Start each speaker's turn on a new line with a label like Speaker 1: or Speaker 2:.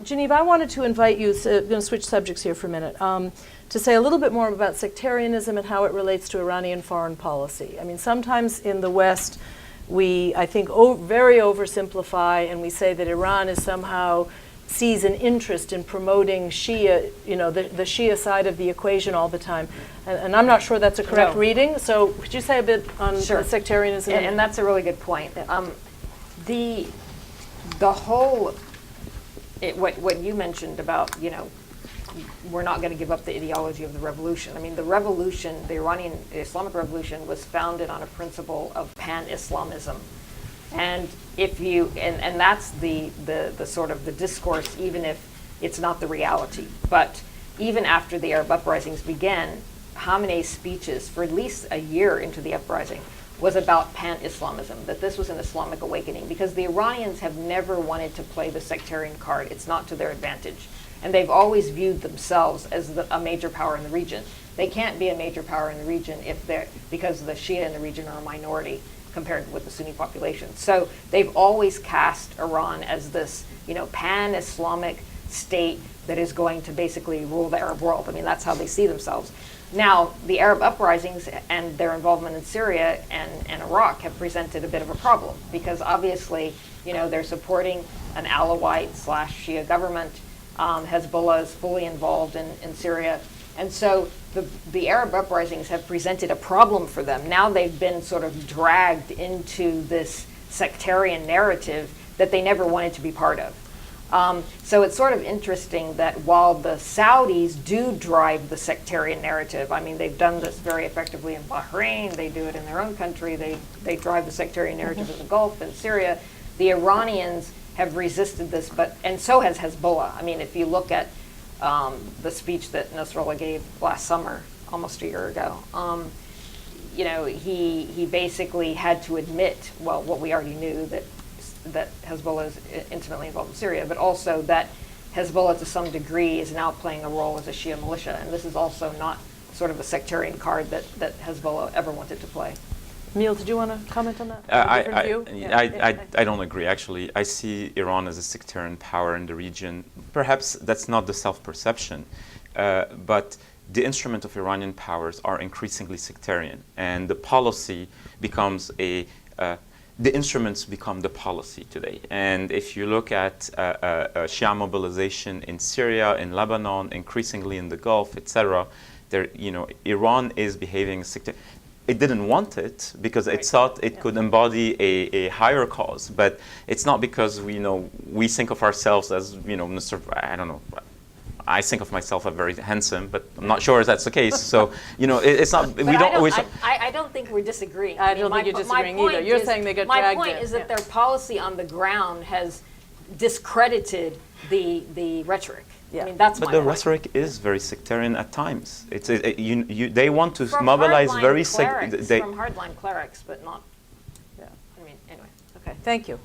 Speaker 1: Geneva, I wanted to invite you, I'm going to switch subjects here for a minute, to say a little bit more about sectarianism and how it relates to Iranian foreign policy. I mean, sometimes in the West, we, I think, very oversimplify, and we say that Iran is somehow sees an interest in promoting Shia, the Shia side of the equation all the time. And I'm not sure that's a correct reading. So could you say a bit on sectarianism?
Speaker 2: And that's a really good point. The whole, what you mentioned about, we're not going to give up the ideology of the revolution. I mean, the revolution, the Iranian Islamic Revolution, was founded on a principle of pan-Islamism. And if you, and that's the sort of the discourse, even if it's not the reality. But even after the Arab uprisings began, Khamenei's speeches for at least a year into the uprising was about pan-Islamism, that this was an Islamic awakening, because the Iranians have never wanted to play the sectarian card. It's not to their advantage. And they've always viewed themselves as a major power in the region. They can't be a major power in the region because the Shia in the region are a minority compared with the Sunni population. So they've always cast Iran as this, pan-Islamic state that is going to basically rule the Arab world. I mean, that's how they see themselves. Now, the Arab uprisings and their involvement in Syria and Iraq have presented a bit of a problem, because obviously, they're supporting an Alawite/Shia government. Hezbollah is fully involved in Syria. And so the Arab uprisings have presented a problem for them. Now they've been sort of dragged into this sectarian narrative that they never wanted to be part of. So it's sort of interesting that while the Saudis do drive the sectarian narrative, I mean, they've done this very effectively in Bahrain, they do it in their own country, they drive the sectarian narrative in the Gulf and Syria, the Iranians have resisted this, and so has Hezbollah. I mean, if you look at the speech that Nasrallah gave last summer, almost a year ago, he basically had to admit, well, what we already knew, that Hezbollah is intimately involved in Syria, but also that Hezbollah to some degree is now playing a role as a Shia militia, and this is also not sort of a sectarian card that Hezbollah ever wanted to play.
Speaker 1: Neil, did you want to comment on that?
Speaker 3: I don't agree, actually. I see Iran as a sectarian power in the region. Perhaps that's not the self-perception, but the instrument of Iranian powers are increasingly sectarian, and the policy becomes the instruments become the policy today. And if you look at Shia mobilization in Syria, in Lebanon, increasingly in the Gulf, etc., Iran is behaving sectarian. It didn't want because it thought it could embody a higher cause, but it's not because we think of ourselves as I don't know. I think of myself as very handsome, but I'm not sure if that's the case. So it's not.
Speaker 2: But I don't think we're disagreeing.
Speaker 1: I don't think you're disagreeing either. You're saying they get dragged in.
Speaker 2: My point is that their policy on the ground has discredited the rhetoric. Yeah. I mean, that's
Speaker 3: but the rhetoric is very sectarian at times. They want to mobilize
Speaker 2: from hardline clerics, but not.
Speaker 1: Yeah.
Speaker 2: I mean, anyway.
Speaker 1: Okay. Thank you.